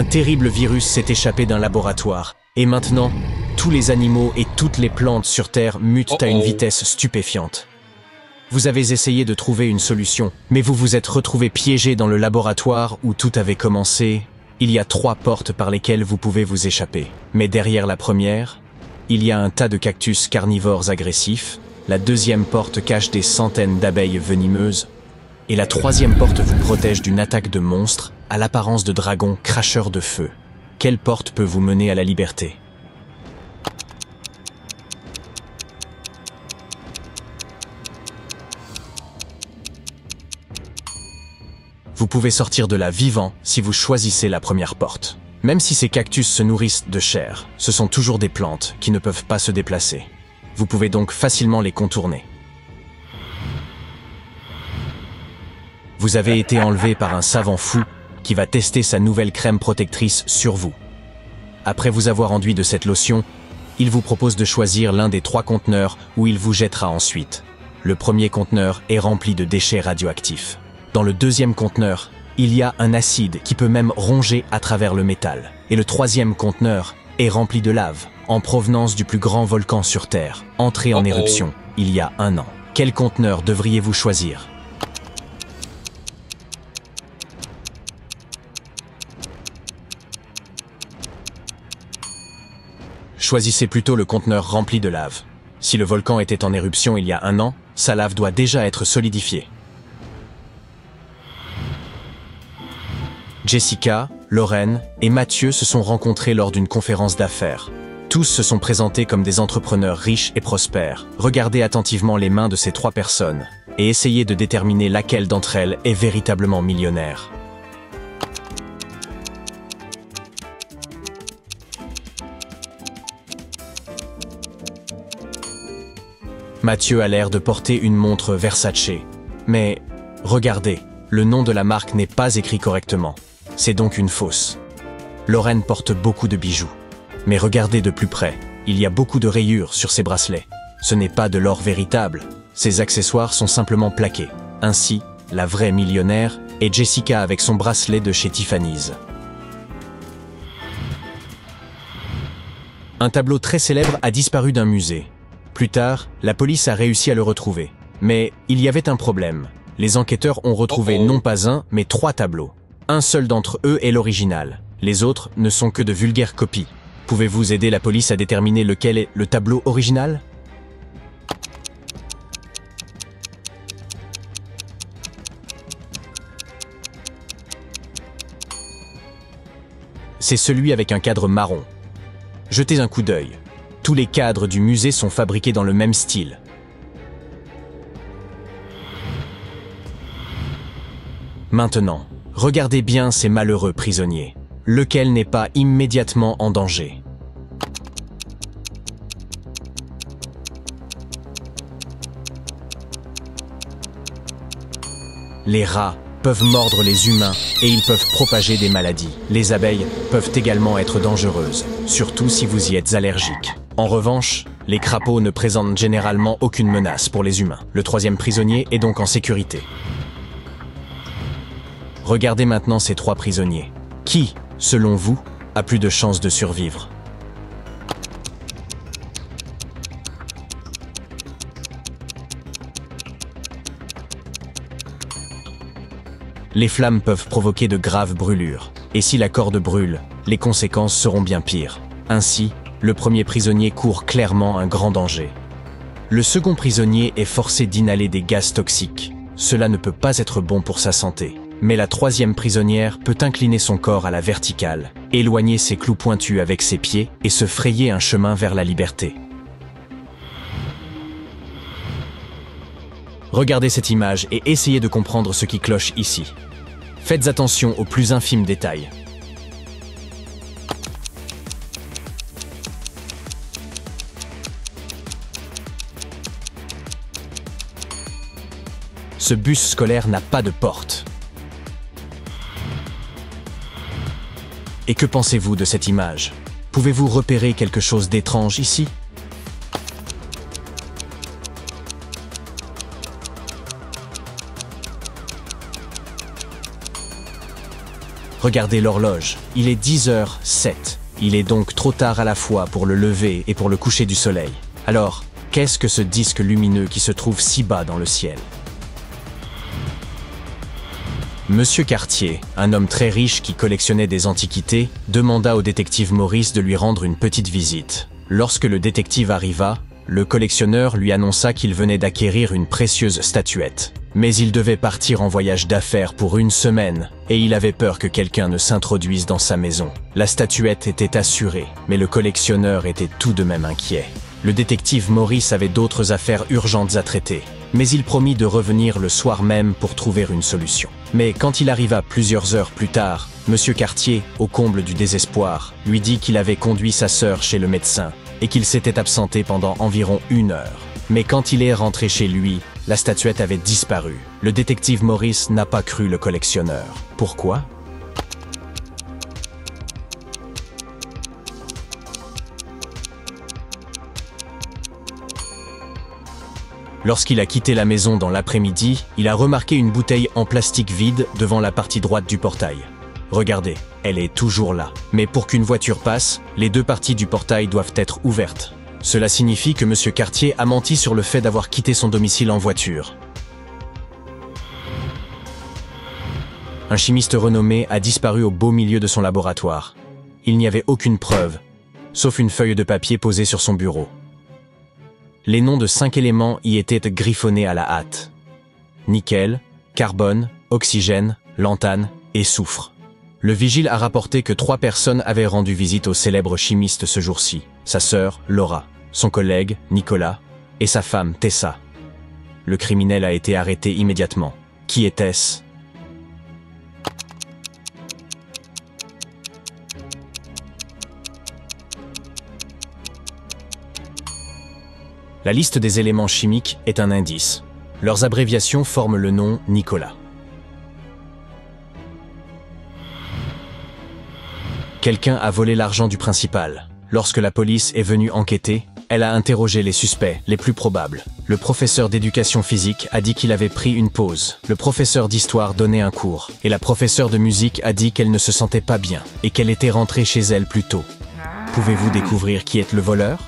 Un terrible virus s'est échappé d'un laboratoire, et maintenant, tous les animaux et toutes les plantes sur Terre mutent à une vitesse stupéfiante. Vous avez essayé de trouver une solution, mais vous vous êtes retrouvé piégé dans le laboratoire où tout avait commencé. Il y a 3 portes par lesquelles vous pouvez vous échapper. Mais derrière la première, il y a un tas de cactus carnivores agressifs, la deuxième porte cache des centaines d'abeilles venimeuses, et la troisième porte vous protège d'une attaque de monstres à l'apparence de dragons cracheurs de feu. Quelle porte peut vous mener à la liberté ? Vous pouvez sortir de là vivant si vous choisissez la première porte. Même si ces cactus se nourrissent de chair, ce sont toujours des plantes qui ne peuvent pas se déplacer. Vous pouvez donc facilement les contourner. Vous avez été enlevé par un savant fou qui va tester sa nouvelle crème protectrice sur vous. Après vous avoir enduit de cette lotion, il vous propose de choisir l'un des 3 conteneurs où il vous jettera ensuite. Le premier conteneur est rempli de déchets radioactifs. Dans le deuxième conteneur, il y a un acide qui peut même ronger à travers le métal. Et le troisième conteneur est rempli de lave, en provenance du plus grand volcan sur Terre, entré en éruption il y a 1 an. Quel conteneur devriez-vous choisir ? Choisissez plutôt le conteneur rempli de lave. Si le volcan était en éruption il y a 1 an, sa lave doit déjà être solidifiée. Jessica, Lauren et Mathieu se sont rencontrés lors d'une conférence d'affaires. Tous se sont présentés comme des entrepreneurs riches et prospères. Regardez attentivement les mains de ces 3 personnes et essayez de déterminer laquelle d'entre elles est véritablement millionnaire. Mathieu a l'air de porter une montre Versace. Mais regardez, le nom de la marque n'est pas écrit correctement. C'est donc une fausse. Lauren porte beaucoup de bijoux. Mais regardez de plus près, il y a beaucoup de rayures sur ses bracelets. Ce n'est pas de l'or véritable, ses accessoires sont simplement plaqués. Ainsi, la vraie millionnaire est Jessica avec son bracelet de chez Tiffany's. Un tableau très célèbre a disparu d'un musée. Plus tard, la police a réussi à le retrouver. Mais il y avait un problème. Les enquêteurs ont retrouvé non pas 1, mais 3 tableaux. Un seul d'entre eux est l'original. Les autres ne sont que de vulgaires copies. Pouvez-vous aider la police à déterminer lequel est le tableau original ? C'est celui avec un cadre marron. Jetez un coup d'œil. Tous les cadres du musée sont fabriqués dans le même style. Maintenant, regardez bien ces malheureux prisonniers. Lequel n'est pas immédiatement en danger? Les rats peuvent mordre les humains et ils peuvent propager des maladies. Les abeilles peuvent également être dangereuses, surtout si vous y êtes allergique. En revanche, les crapauds ne présentent généralement aucune menace pour les humains. Le 3e prisonnier est donc en sécurité. Regardez maintenant ces 3 prisonniers. Qui, selon vous, a plus de chances de survivre? Les flammes peuvent provoquer de graves brûlures. Et si la corde brûle, les conséquences seront bien pires. Ainsi, le 1er prisonnier court clairement un grand danger. Le 2nd prisonnier est forcé d'inhaler des gaz toxiques. Cela ne peut pas être bon pour sa santé. Mais la 3e prisonnière peut incliner son corps à la verticale, éloigner ses clous pointus avec ses pieds et se frayer un chemin vers la liberté. Regardez cette image et essayez de comprendre ce qui cloche ici. Faites attention aux plus infimes détails. Ce bus scolaire n'a pas de porte. Et que pensez-vous de cette image? Pouvez-vous repérer quelque chose d'étrange ici? Regardez l'horloge, il est 10h07. Il est donc trop tard à la fois pour le lever et pour le coucher du soleil. Alors, qu'est-ce que ce disque lumineux qui se trouve si bas dans le ciel? Monsieur Cartier, un homme très riche qui collectionnait des antiquités, demanda au détective Maurice de lui rendre une petite visite. Lorsque le détective arriva, le collectionneur lui annonça qu'il venait d'acquérir une précieuse statuette. Mais il devait partir en voyage d'affaires pour une semaine, et il avait peur que quelqu'un ne s'introduise dans sa maison. La statuette était assurée, mais le collectionneur était tout de même inquiet. Le détective Maurice avait d'autres affaires urgentes à traiter, mais il promit de revenir le soir même pour trouver une solution. Mais quand il arriva plusieurs heures plus tard, Monsieur Cartier, au comble du désespoir, lui dit qu'il avait conduit sa sœur chez le médecin et qu'il s'était absenté pendant environ 1 heure. Mais quand il est rentré chez lui, la statuette avait disparu. Le détective Maurice n'a pas cru le collectionneur. Pourquoi ? Lorsqu'il a quitté la maison dans l'après-midi, il a remarqué une bouteille en plastique vide devant la partie droite du portail. Regardez, elle est toujours là. Mais pour qu'une voiture passe, les 2 parties du portail doivent être ouvertes. Cela signifie que Monsieur Cartier a menti sur le fait d'avoir quitté son domicile en voiture. Un chimiste renommé a disparu au beau milieu de son laboratoire. Il n'y avait aucune preuve, sauf une feuille de papier posée sur son bureau. Les noms de 5 éléments y étaient griffonnés à la hâte. Nickel, carbone, oxygène, lantane et soufre. Le vigile a rapporté que 3 personnes avaient rendu visite au célèbre chimiste ce jour-ci. Sa sœur, Laura, son collègue, Nicolas, et sa femme, Tessa. Le criminel a été arrêté immédiatement. Qui était-ce ? La liste des éléments chimiques est un indice. Leurs abréviations forment le nom Nicolas. Quelqu'un a volé l'argent du principal. Lorsque la police est venue enquêter, elle a interrogé les suspects les plus probables. Le professeur d'éducation physique a dit qu'il avait pris une pause. Le professeur d'histoire donnait un cours. Et la professeure de musique a dit qu'elle ne se sentait pas bien et qu'elle était rentrée chez elle plus tôt. Pouvez-vous découvrir qui est le voleur ?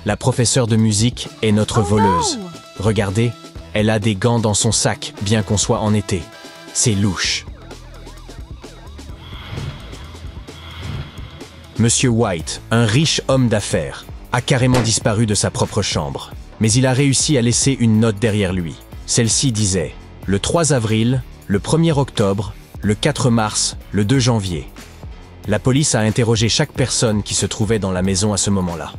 La professeure de musique est notre voleuse. Regardez, elle a des gants dans son sac, bien qu'on soit en été. C'est louche. Monsieur White, un riche homme d'affaires, a carrément disparu de sa propre chambre. Mais il a réussi à laisser une note derrière lui. Celle-ci disait « Le 3 avril, le 1er octobre, le 4 mars, le 2 janvier ». La police a interrogé chaque personne qui se trouvait dans la maison à ce moment-là.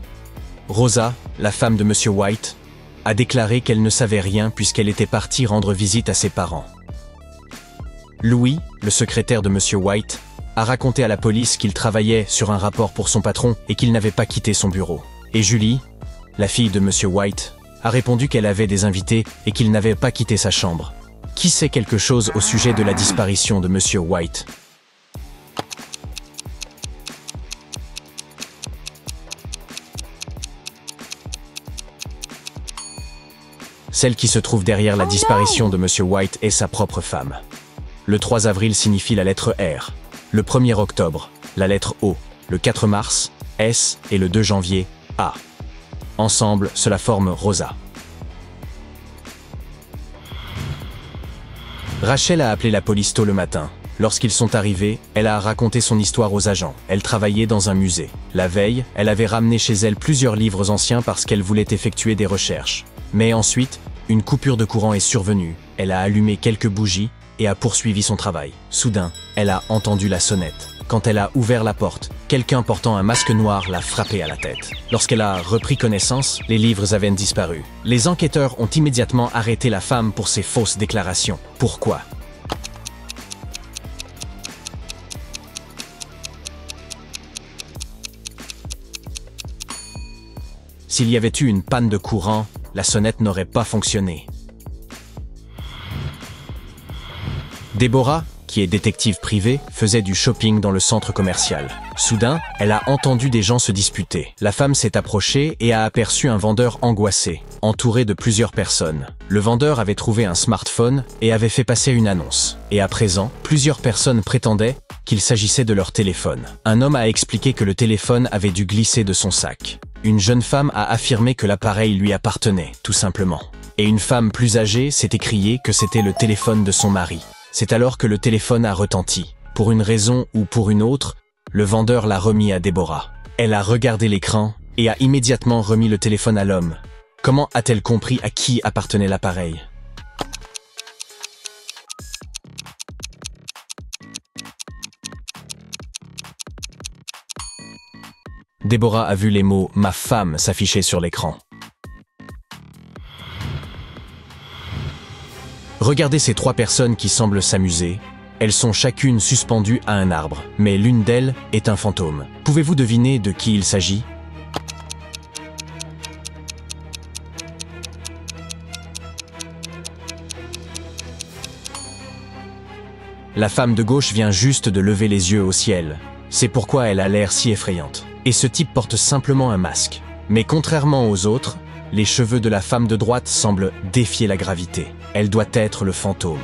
Rosa, la femme de Monsieur White, a déclaré qu'elle ne savait rien puisqu'elle était partie rendre visite à ses parents. Louis, le secrétaire de Monsieur White, a raconté à la police qu'il travaillait sur un rapport pour son patron et qu'il n'avait pas quitté son bureau. Et Julie, la fille de Monsieur White, a répondu qu'elle avait des invités et qu'il n'avait pas quitté sa chambre. Qui sait quelque chose au sujet de la disparition de Monsieur White ? Celle qui se trouve derrière la disparition de Monsieur White est sa propre femme. Le 3 avril signifie la lettre R, le 1er octobre, la lettre O, le 4 mars, S et le 2 janvier, A. Ensemble, cela forme Rosa. Rachel a appelé la police tôt le matin. Lorsqu'ils sont arrivés, elle a raconté son histoire aux agents. Elle travaillait dans un musée. La veille, elle avait ramené chez elle plusieurs livres anciens parce qu'elle voulait effectuer des recherches. Mais ensuite, une coupure de courant est survenue. Elle a allumé quelques bougies et a poursuivi son travail. Soudain, elle a entendu la sonnette. Quand elle a ouvert la porte, quelqu'un portant un masque noir l'a frappée à la tête. Lorsqu'elle a repris connaissance, les livres avaient disparu. Les enquêteurs ont immédiatement arrêté la femme pour ses fausses déclarations. Pourquoi ? S'il y avait eu une panne de courant, la sonnette n'aurait pas fonctionné. Déborah, qui est détective privée, faisait du shopping dans le centre commercial. Soudain, elle a entendu des gens se disputer. La femme s'est approchée et a aperçu un vendeur angoissé, entouré de plusieurs personnes. Le vendeur avait trouvé un smartphone et avait fait passer une annonce. Et à présent, plusieurs personnes prétendaient qu'il s'agissait de leur téléphone. Un homme a expliqué que le téléphone avait dû glisser de son sac. Une jeune femme a affirmé que l'appareil lui appartenait, tout simplement. Et une femme plus âgée s'est écriée que c'était le téléphone de son mari. C'est alors que le téléphone a retenti. Pour une raison ou pour une autre, le vendeur l'a remis à Déborah. Elle a regardé l'écran et a immédiatement remis le téléphone à l'homme. Comment a-t-elle compris à qui appartenait l'appareil ? Déborah a vu les mots « ma femme » s'afficher sur l'écran. Regardez ces trois personnes qui semblent s'amuser. Elles sont chacune suspendues à un arbre, mais l'une d'elles est un fantôme. Pouvez-vous deviner de qui il s'agit ? La femme de gauche vient juste de lever les yeux au ciel. C'est pourquoi elle a l'air si effrayante. Et ce type porte simplement un masque. Mais contrairement aux autres, les cheveux de la femme de droite semblent défier la gravité. Elle doit être le fantôme.